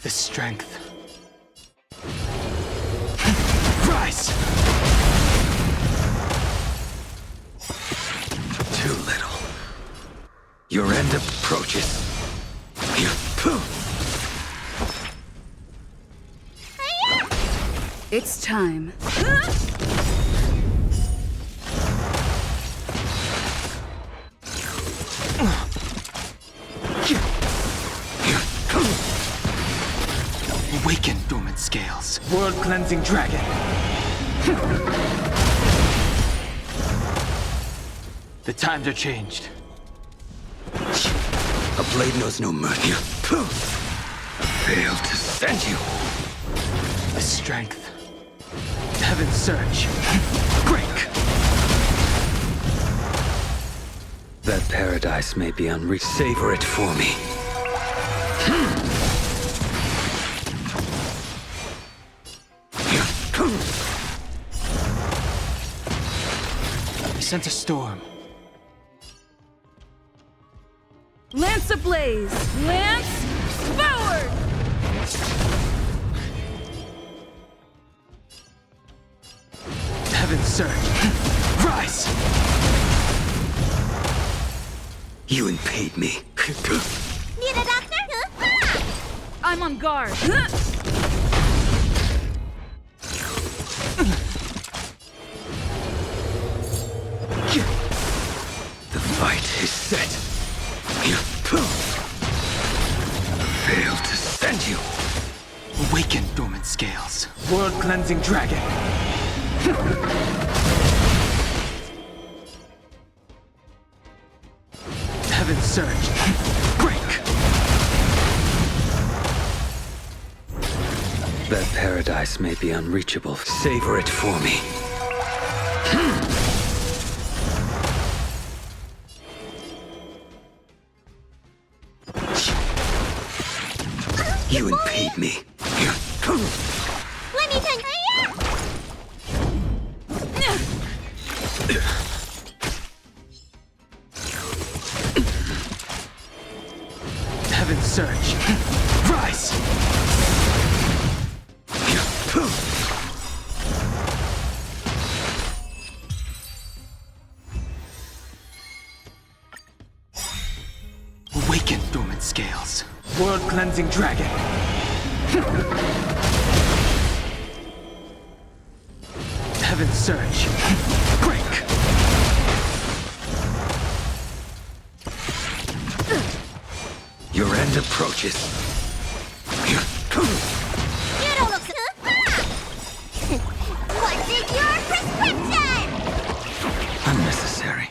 The strength. Rise! Too little. Your end approaches. It's time. Awaken, dormant scales. World-cleansing dragon. The times are changed. A blade knows no mercy. Failed to send you. The strength. Heaven's surge. Break! That paradise may be unreached. Savor it for me. I sense a storm. Lance ablaze! Lance forward! Heaven's surge. Rise! You impede me. Need a doctor? I'm on guard. The fight is set. Failed to send you. Awaken, dormant scales. World-cleansing dragon. Heaven's surge. Break! That paradise may be unreachable. Savor it for me. You impede me. Let me tell you. Heaven's surge. Rise! Awaken, dormant scales. World-cleansing dragon. Heaven's surge. Break! Your end approaches. You don't look so. What's in your prescription? Unnecessary.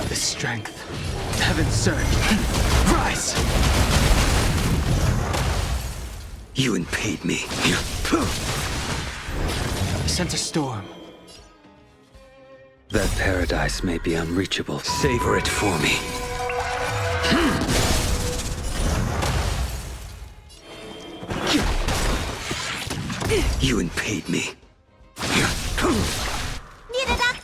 The strength. Heaven's surge. Rise! You impede me. I sense a storm. That paradise may be unreachable. Savor it for me. You impede me. Need a doctor?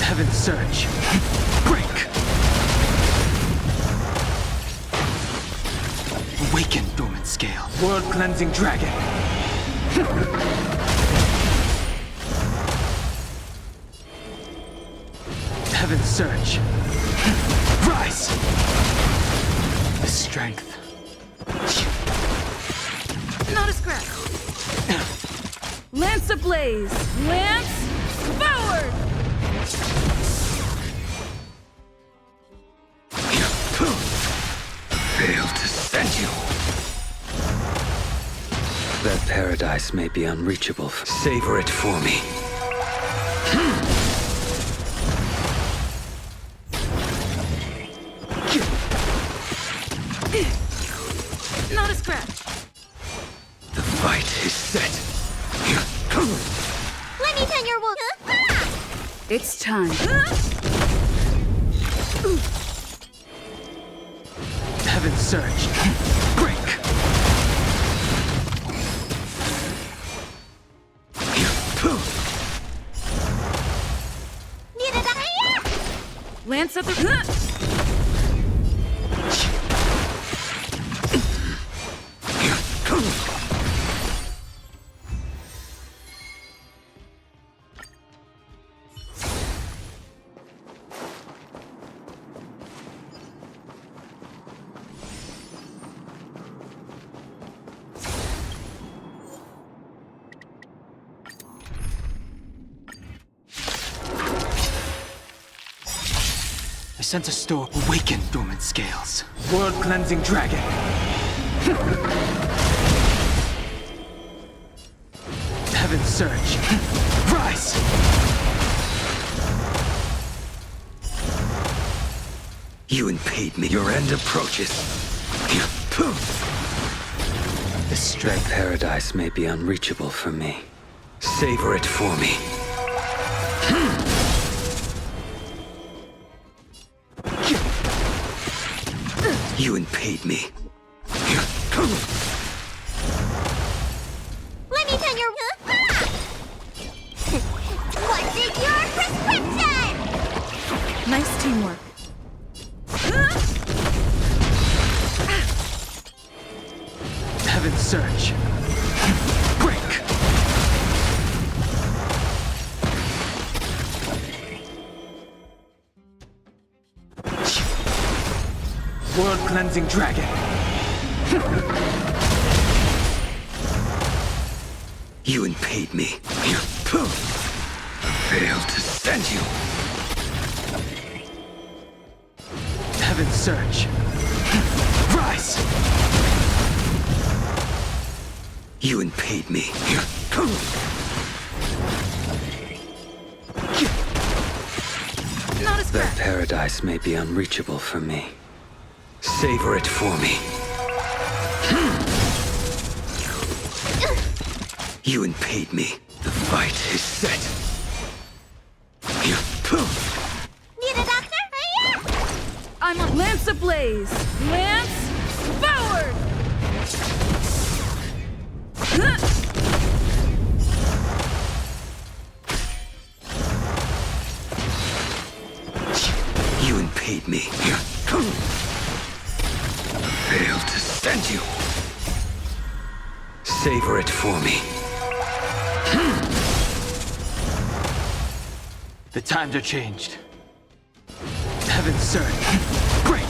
Heaven's surge. Break! Awaken, dormant scale. World-cleansing dragon. Heaven's surge. Rise! The strength. Not a scratch. Lance ablaze! Lance forward! Failed to send you. That paradise may be unreachable. Savor it for me. Not a scratch. The fight is set. Let me tend your wound. It's time. Heaven's surge. Break! Need a doctor? Lance at the... I sense a storm. Awaken, dormant scales. World-cleansing dragon. Heaven's surge. Rise! You impede me. Your end approaches. The strength paradise may be unreachable for me. Savor it for me. You impede me. Let me turn your... What's in your prescription? Nice teamwork. Heaven's surge. Break! World-cleansing dragon. You impede me. Fail to send you. Heaven's surge. Rise! You impede me. Not a That scratch. paradise may be unreachable for me. Savor it for me. You impede me. The fight is set. Need a doctor? I'm a Lance ablaze. Lance forward! You impede me. Fail to send you. Savor it for me. The times are changed. Heaven's surge. Break!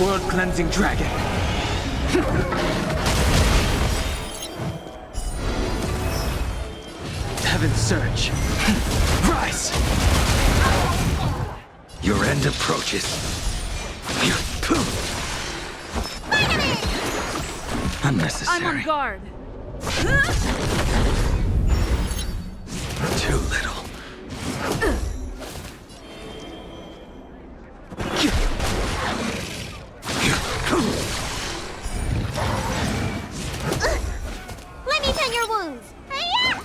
World-cleansing dragon. Heaven's surge. Rise! Your end approaches. Unnecessary. I'm on guard. Too little. Let me tend your wounds. Hiya!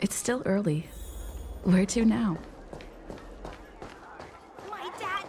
It's still early. Where to now? My dad.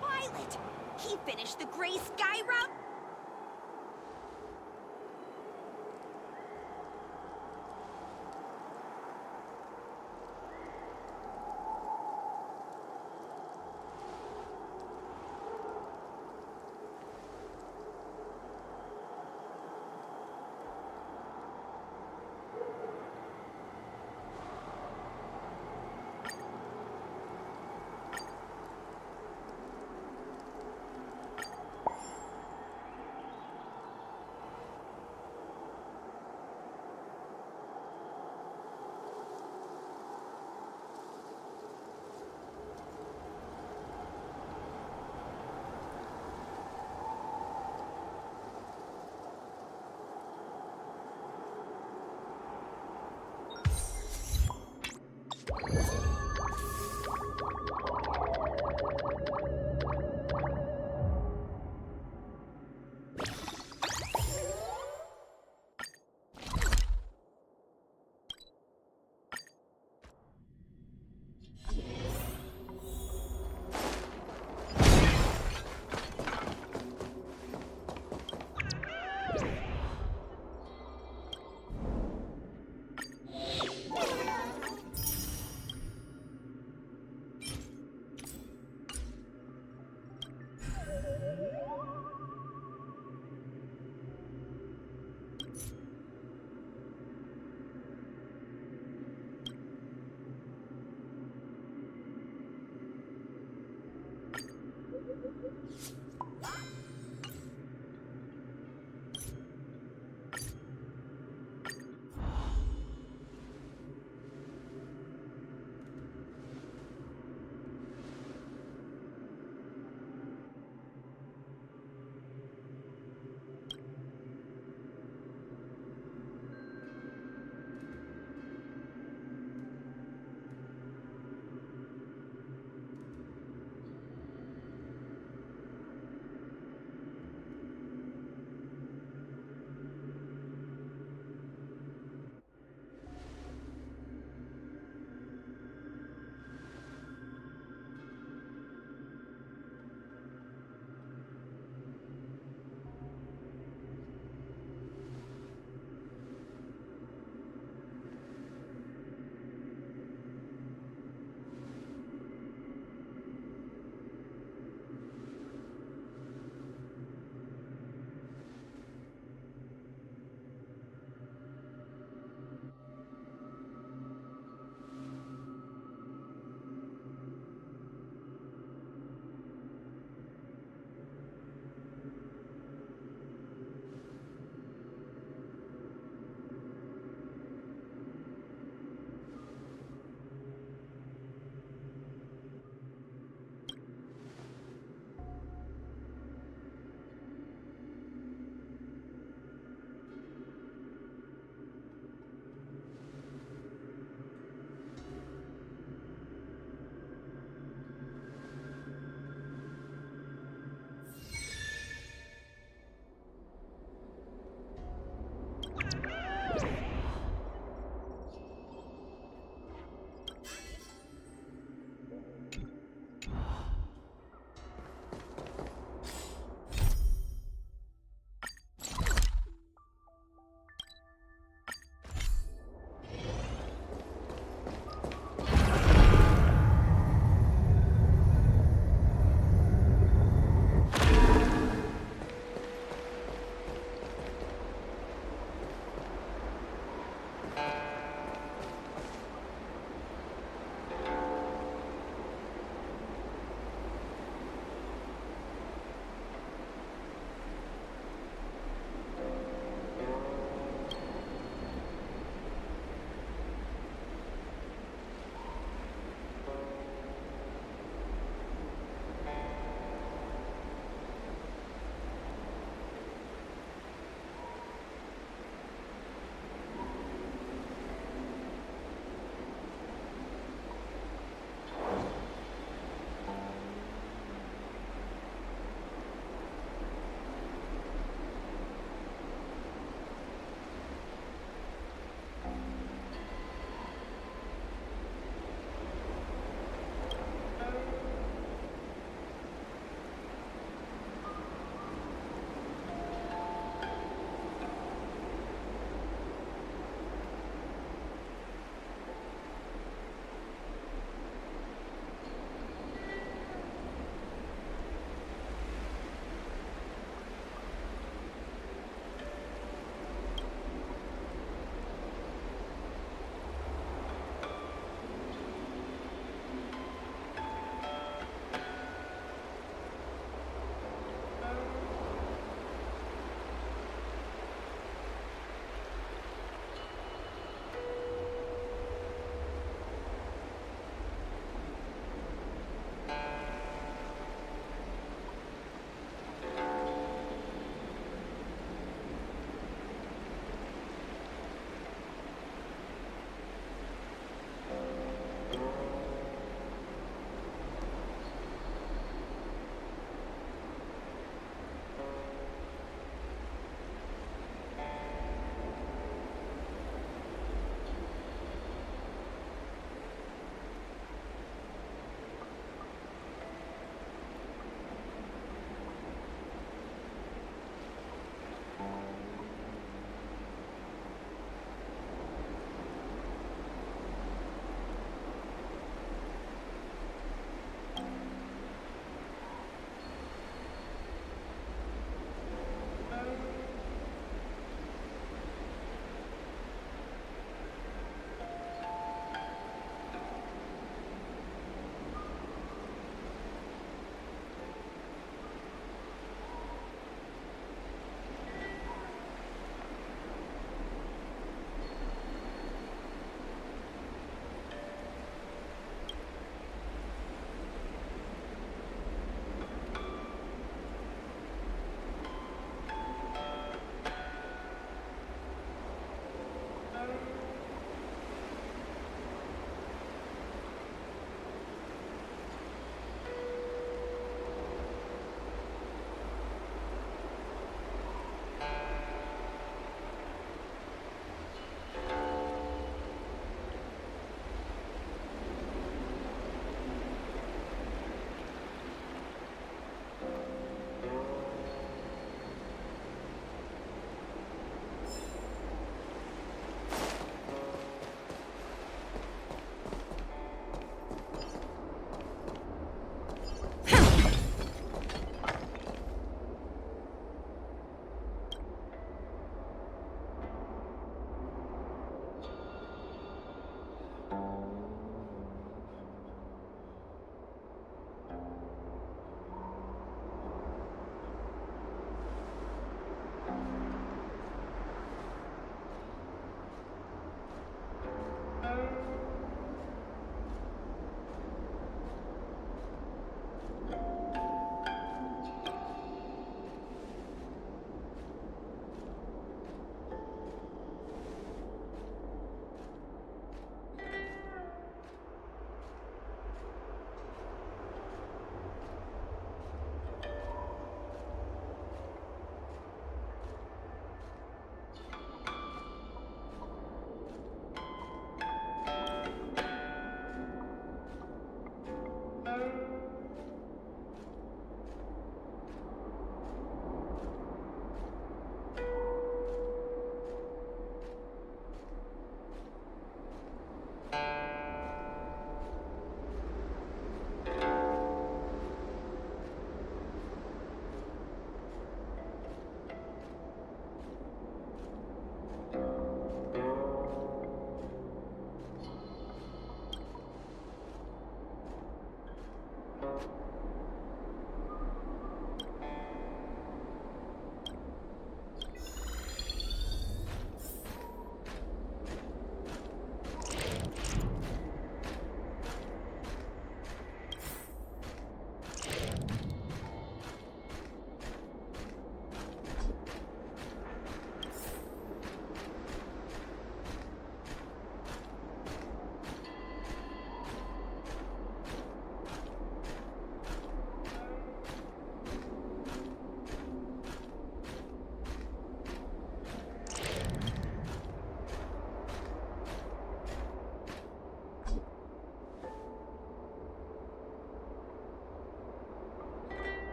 Violet! He finished the Gray Sky route?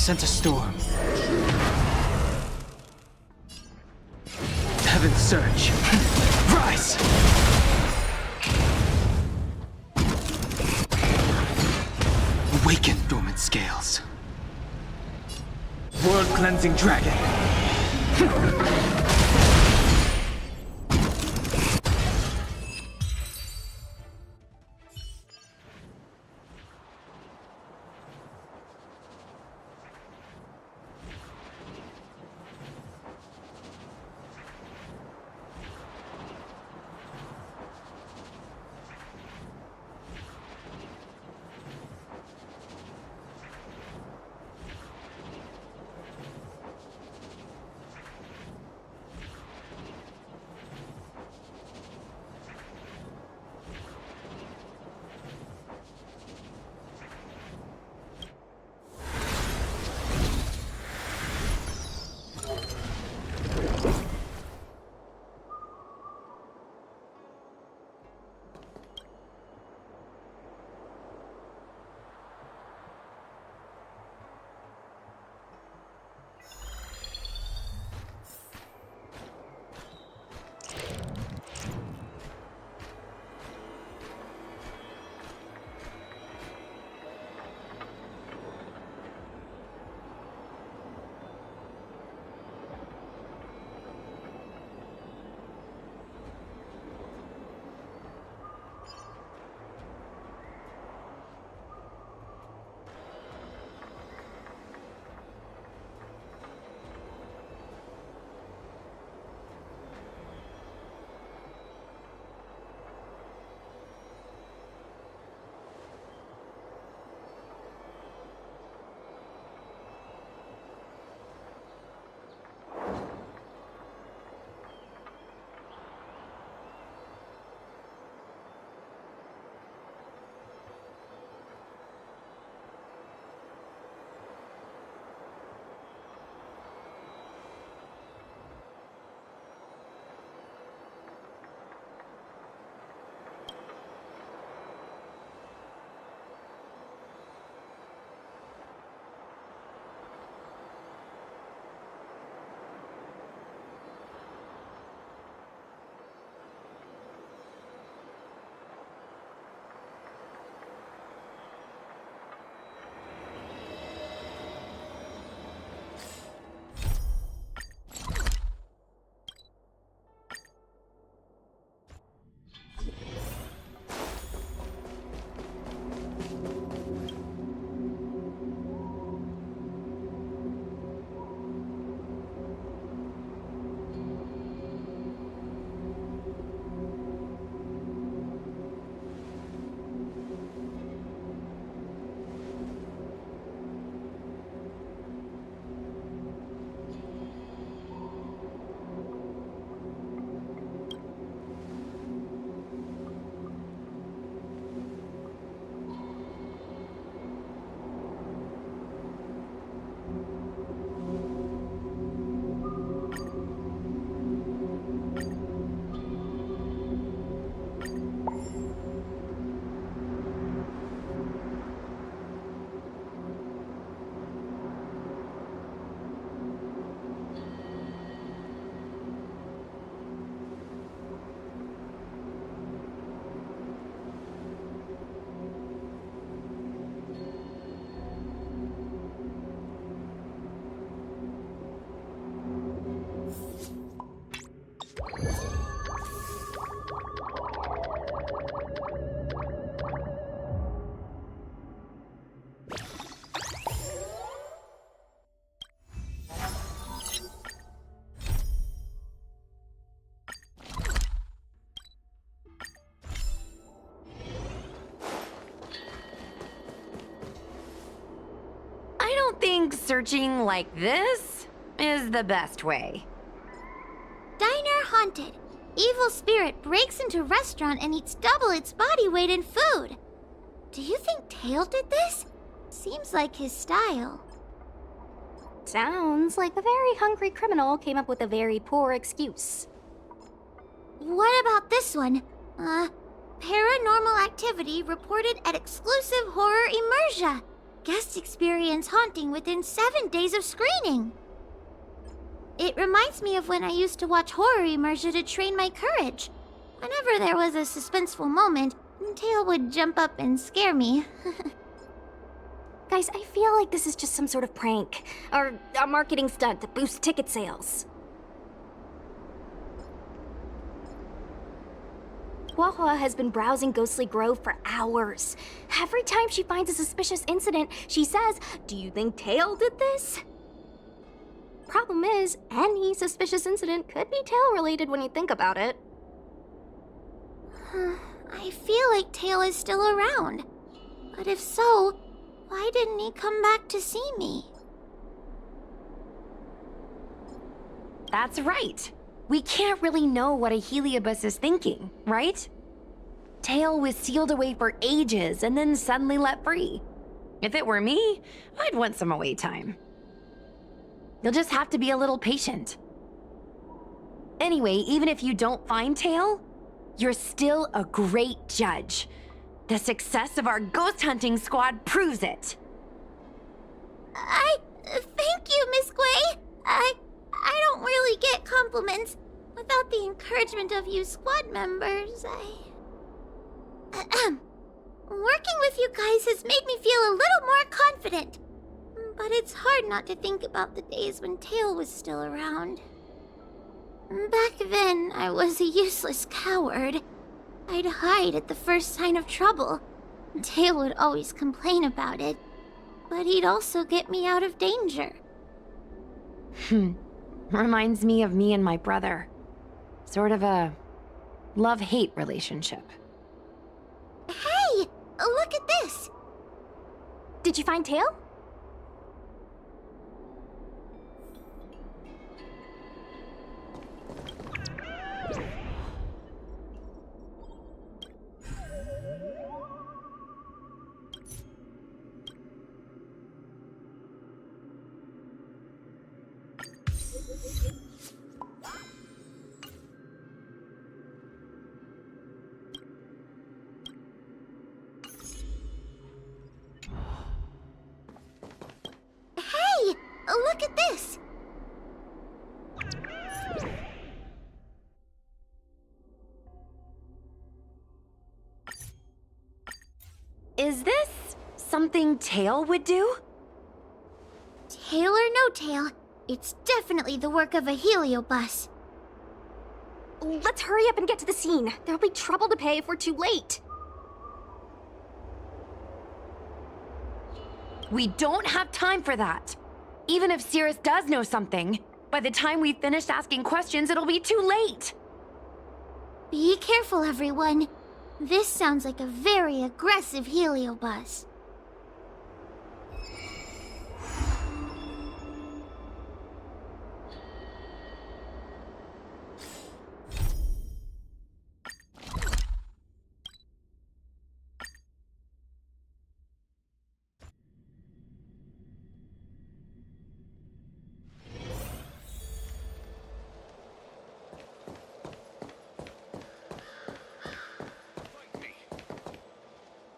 sent a storm. Heaven's surge. Rise! Awaken, dormant scales. World-cleansing dragon. don't think searching like this is the best way. Diner haunted. Evil spirit breaks into restaurant and eats double its body weight in food. Do you think Tail did this? Seems like his style. Sounds like a very hungry criminal came up with a very poor excuse. What about this one? Paranormal activity reported at exclusive horror immersia. guests experience haunting within 7 days of screening. It reminds me of when I used to watch horror immersion to train my courage. Whenever there was a suspenseful moment, Tail would jump up and scare me. Guys, I feel like this is just some sort of prank, or a marketing stunt to boost ticket sales. Waha has been browsing Ghostly Grove for hours. Every time she finds a suspicious incident, she says, "Do you think Tail did this?" Problem is, any suspicious incident could be Tail-related when you think about it. I feel like Tail is still around. But if so, why didn't he come back to see me? That's right. We can't really know what a Heliobus is thinking, right? Tail was sealed away for ages and then suddenly let free. If it were me, I'd want some away time. You'll just have to be a little patient. Anyway, even if you don't find Tail, you're still a great judge. The success of our ghost hunting squad proves it. Thank you, Miss Gui. I don't really get compliments. Without the encouragement of you squad members, Working with you guys has made me feel a little more confident. But it's hard not to think about the days when Tail was still around. Back then, I was a useless coward. I'd hide at the first sign of trouble. Tail would always complain about it, but he'd also get me out of danger. Reminds me of me and my brother. Sort of a love-hate relationship. Hey! Look at this! Did you find Tail? Hey! Look at this! Is this something Tail would do? Tail or no tail, it's definitely the work of a Heliobus. Let's hurry up and get to the scene. There'll be trouble to pay if we're too late. We don't have time for that. Even if Cirrus does know something, by the time we've finished asking questions, it'll be too late. Be careful, everyone. This sounds like a very aggressive Heliobus.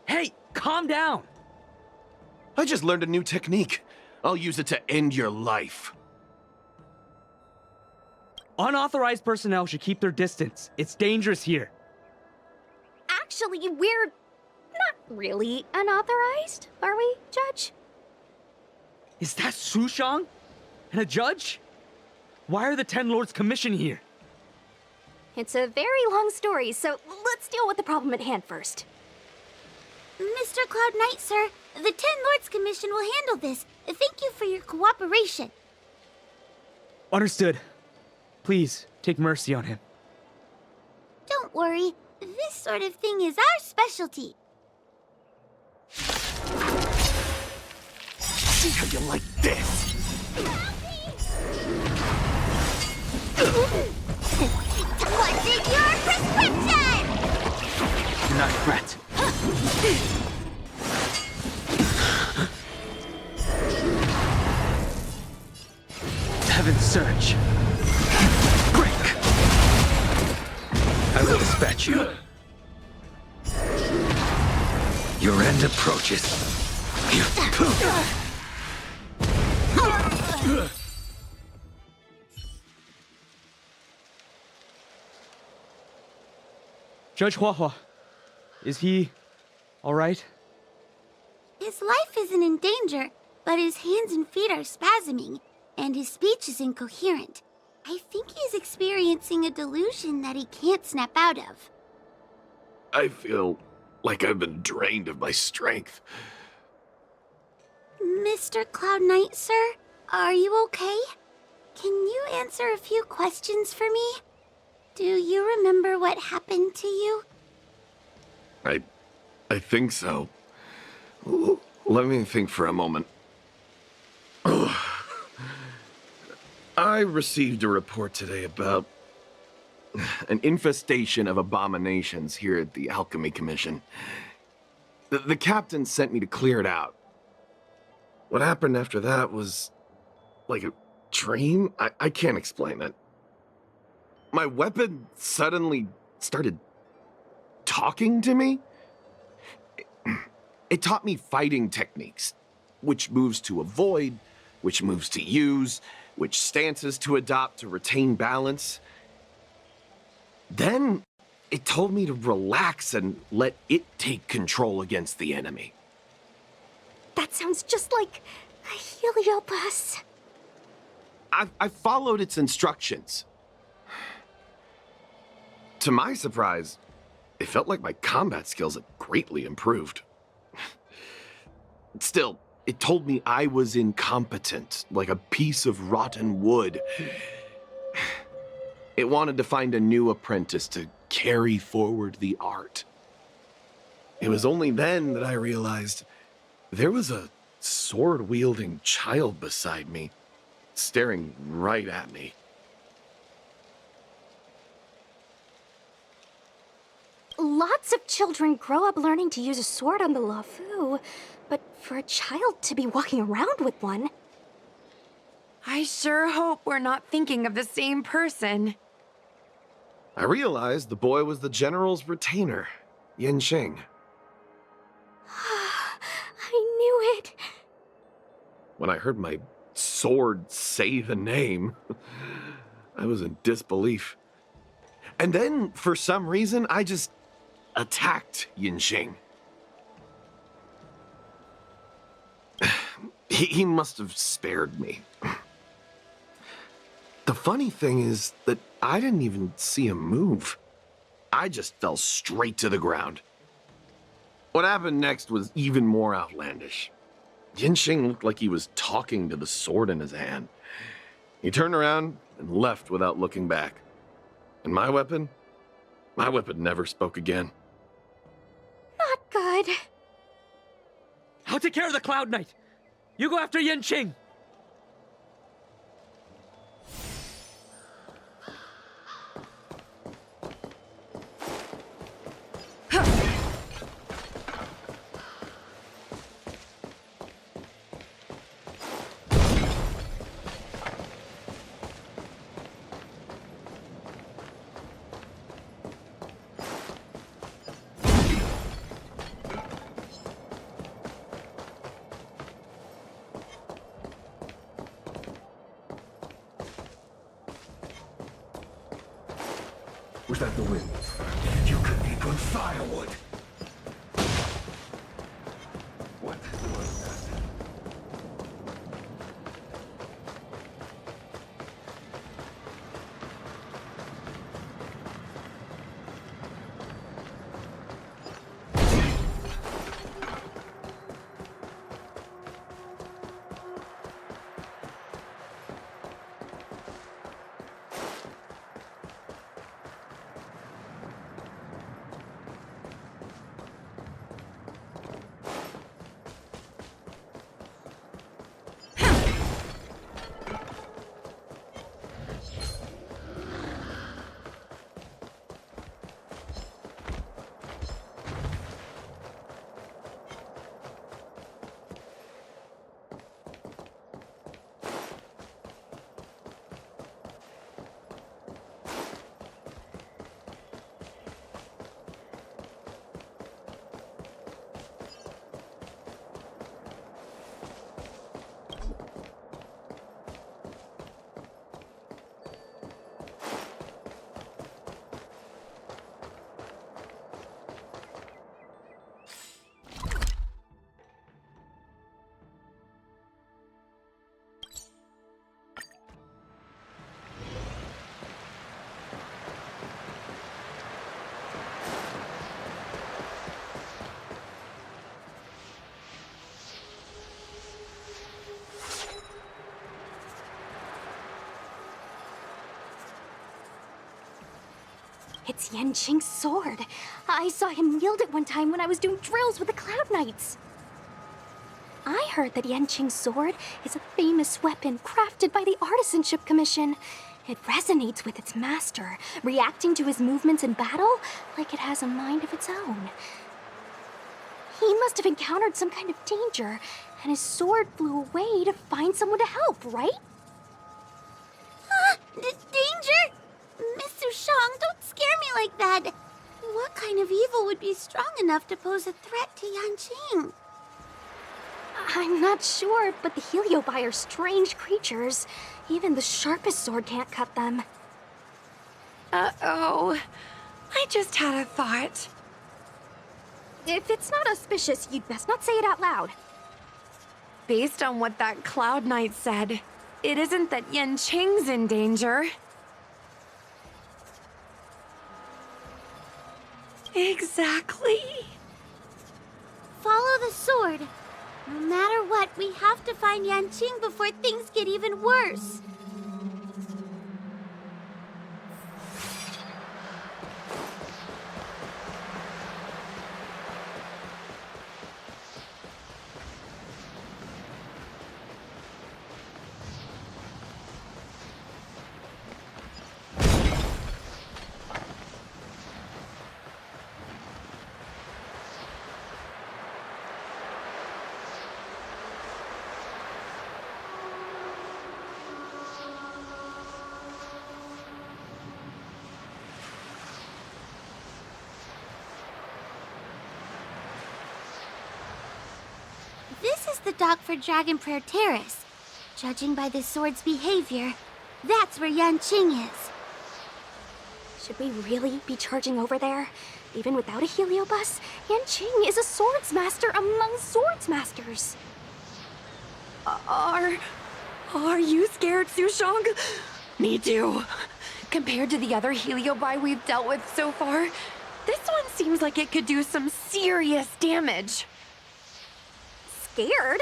Hey, calm down! I just learned a new technique. I'll use it to end your life. Unauthorized personnel should keep their distance. It's dangerous here. Actually, we're not really unauthorized, are we, Judge? Is that Sushang? And a judge? Why are the Ten Lords commissioned here? It's a very long story, so let's deal with the problem at hand first. Mr. Cloud Knight, sir, the Ten Lords Commission will handle this. Thank you for your cooperation. Understood. Please, take mercy on him. Don't worry, this sort of thing is our specialty. See how you like this? What's in your prescription? Do not fret. Heaven's Surge. Break! I will dispatch you. Your end approaches. Judge Huahua, is he all right? His life isn't in danger, but his hands and feet are spasming, and his speech is incoherent. I think he's experiencing a delusion that he can't snap out of. I feel like I've been drained of my strength. Mr. Cloud Knight, sir, are you okay? Can you answer a few questions for me? Do you remember what happened to you? I think so. Let me think for a moment. I received a report today about an infestation of abominations here at the Alchemy Commission. The captain sent me to clear it out. What happened after that was like a dream? I can't explain it. My weapon suddenly started talking to me. It taught me fighting techniques, which moves to avoid, which moves to use, which stances to adopt to retain balance. Then it told me to relax and let it take control against the enemy. That sounds just like a Heliobus. I followed its instructions. To my surprise, it felt like my combat skills had greatly improved. Still, it told me I was incompetent, like a piece of rotten wood. It wanted to find a new apprentice to carry forward the art. It was only then that I realized there was a sword-wielding child beside me, staring right at me. Lots of children grow up learning to use a sword on the Luofu, but for a child to be walking around with one... I sure hope we're not thinking of the same person. I realized the boy was the general's retainer, Yin Xing. I knew it. When I heard my sword say the name, I was in disbelief. And then, for some reason, I just attacked Yin Xing. He must have spared me. The funny thing is that I didn't even see him move. I just fell straight to the ground. What happened next was even more outlandish. Yin Xing looked like he was talking to the sword in his hand. He turned around and left without looking back. And my weapon never spoke again. Not good. I'll take care of the Cloud Knight. You go after Yin Qing. Was that the wind? You could be good firewood. What was that? It's Yanqing's sword. I saw him wield it one time when I was doing drills with the Cloud Knights. I heard that Yanqing's sword is a famous weapon crafted by the Artisanship Commission. It resonates with its master, reacting to his movements in battle like it has a mind of its own. He must have encountered some kind of danger, and his sword flew away to find someone to help, right? Danger? Miss Sushang, don't scare me like that. What kind of evil would be strong enough to pose a threat to Yanqing? I'm not sure, but the Heliobi are strange creatures. Even the sharpest sword can't cut them. Uh-oh. I just had a thought. If it's not auspicious, you'd best not say it out loud. Based on what that Cloud Knight said, it isn't that Yanqing's in danger. Exactly. Follow the sword. No matter what, we have to find Yanqing before things get even worse. This is the dock for Dragon Prayer Terrace. Judging by the sword's behavior, that's where Yanqing is. Should we really be charging over there? Even without a heliobus, Yanqing is a swords master among swords masters. Are you scared, Sushang? Me too. Compared to the other Heliobi we've dealt with so far, this one seems like it could do some serious damage. Scared?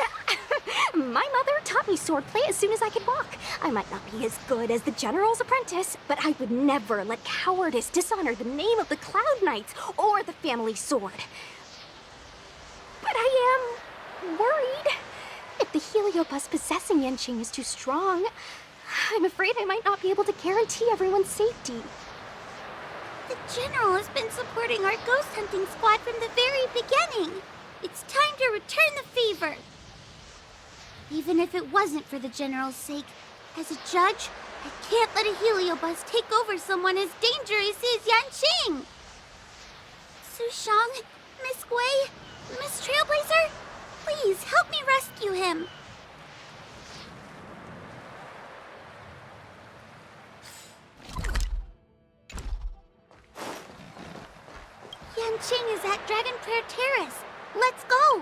My mother taught me swordplay as soon as I could walk. I might not be as good as the General's apprentice, but I would never let cowardice dishonor the name of the Cloud Knights or the family sword. But I am worried. If the heliobus possessing Yanqing is too strong, I'm afraid I might not be able to guarantee everyone's safety. The General has been supporting our ghost hunting squad from the very beginning. It's time to return the favor. Even if it wasn't for the General's sake, as a judge, I can't let a heliobus take over someone as dangerous as Yanqing. Sushang, Miss Gui, Miss Trailblazer, please help me rescue him. Yanqing is at Dragon Prayer Terrace. Let's go!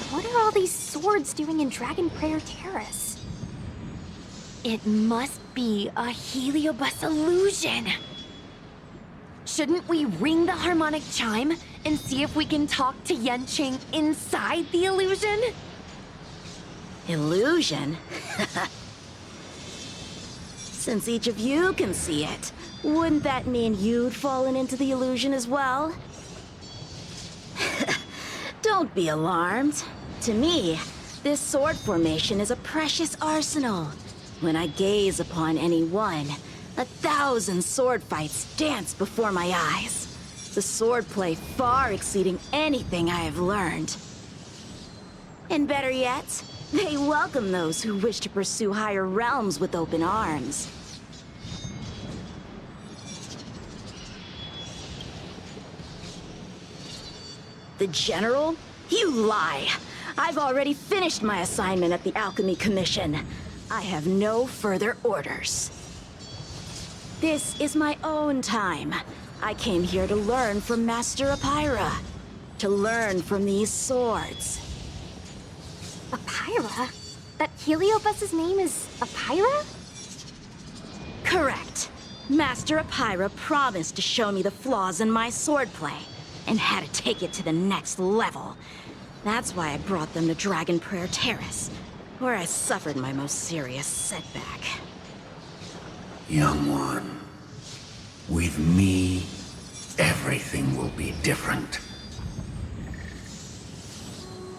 What are all these swords doing in Dragon Prayer Terrace? It must be a heliobus illusion. Shouldn't we ring the harmonic chime and see if we can talk to Yanqing inside the illusion? Illusion? Since each of you can see it, wouldn't that mean you'd fallen into the illusion as well? Don't be alarmed. To me, this sword formation is a precious arsenal. When I gaze upon any one, 1,000 sword fights dance before my eyes. The swordplay far exceeding anything I have learned. And better yet, they welcome those who wish to pursue higher realms with open arms. The General? You lie! I've already finished my assignment at the Alchemy Commission. I have no further orders. This is my own time. I came here to learn from Master Apira. To learn from these swords. Apira? That heliobus's name is Apira? Correct. Master Apira promised to show me the flaws in my swordplay, and had to take it to the next level. That's why I brought them to Dragon Prayer Terrace, where I suffered my most serious setback. Young one, with me, everything will be different.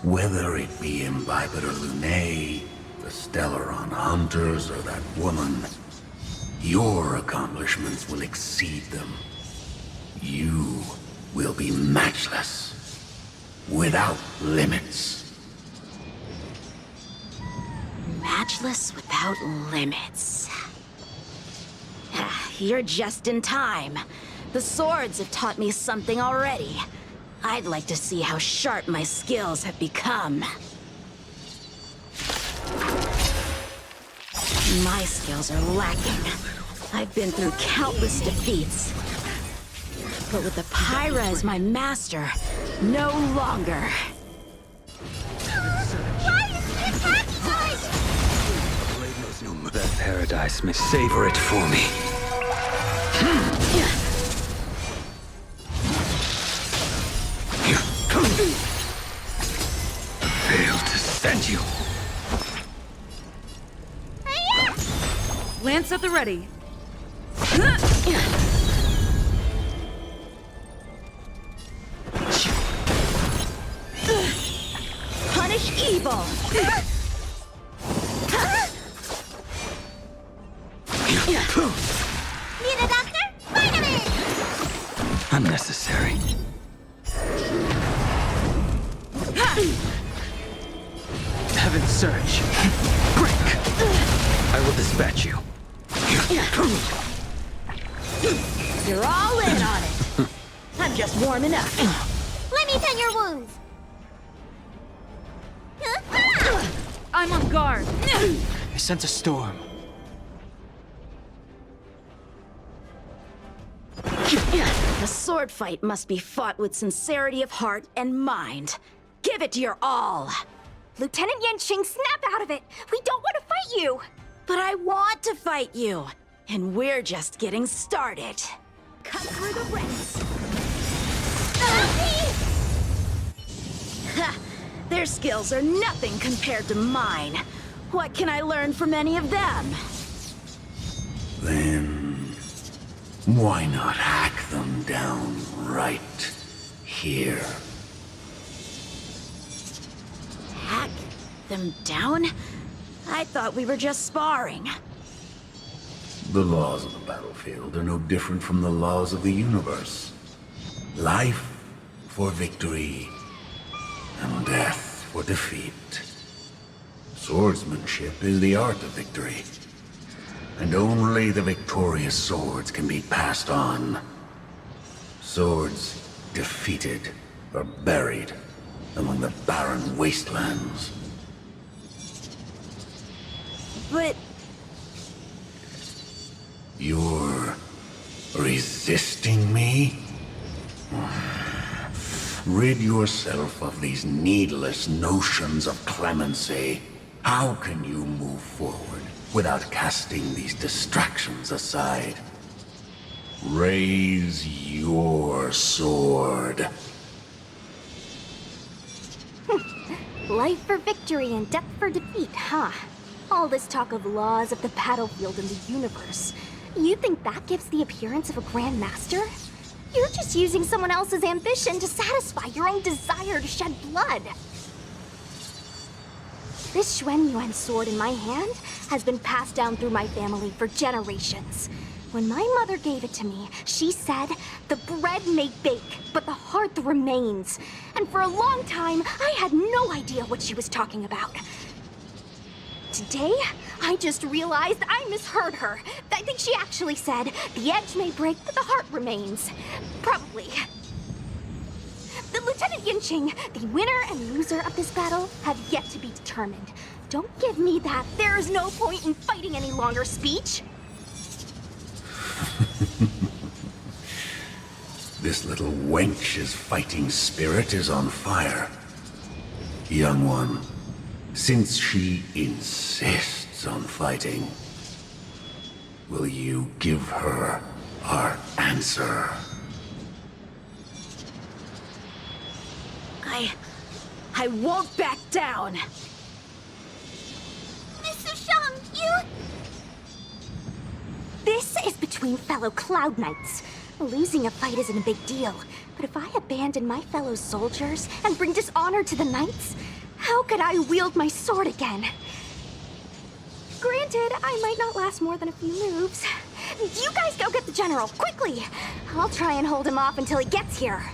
Whether it be Imbibitor Lunae, the Stellaron Hunters, or that woman, your accomplishments will exceed them. You will be matchless, without limits. Matchless without limits. You're just in time. The swords have taught me something already. I'd like to see how sharp my skills have become. My skills are lacking. I've been through countless defeats. But with Apira as my master, no longer. Why is he attacking us? Blade knows no mercy. That paradise may savor it for me. Failed to send you. Lance at the ready. Punish evil! Need a doctor? Vitamin! Unnecessary. Heaven's surge. Break! I will dispatch you. You're all in on it. I'm just warming up. Let me tend your wounds. I'm on guard. I sense a storm. The sword fight must be fought with sincerity of heart and mind. Give it your all. Lieutenant Yanqing, snap out of it! We don't want to fight you! But I want to fight you, and we're just getting started. Cut through the ranks. Ha! Their skills are nothing compared to mine. What can I learn from any of them? Then, why not hack them down right here? Hack them down? I thought we were just sparring. The laws of the battlefield are no different from the laws of the universe. Life for victory, and death for defeat. Swordsmanship is the art of victory, and only the victorious swords can be passed on. Swords defeated are buried among the barren wastelands. But You're resisting me? Rid yourself of these needless notions of clemency. How can you move forward without casting these distractions aside? Raise your sword. Life for victory and death for defeat, huh? All this talk of laws of the battlefield and the universe. You think that gives the appearance of a Grand Master? You're just using someone else's ambition to satisfy your own desire to shed blood. This Xuan Yuan sword in my hand has been passed down through my family for generations. When my mother gave it to me, she said, "The bread may bake, but the heart remains." And for a long time, I had no idea what she was talking about. Today, I just realized I misheard her. I think she actually said, "The edge may break, but the heart remains." Probably. The Lieutenant Yanqing, the winner and loser of this battle, have yet to be determined. Don't give me that "there is no point in fighting any longer" speech. This little wench's fighting spirit is on fire. Young one, since she insists on fighting, Will you give her our answer? I won't back down! Miss Sushang, you... This is between fellow Cloud Knights. Losing a fight isn't a big deal, but if I abandon my fellow soldiers and bring dishonor to the Knights, how could I wield my sword again? Granted, I might not last more than a few moves. You guys go get the General, quickly! I'll try and hold him off until he gets here.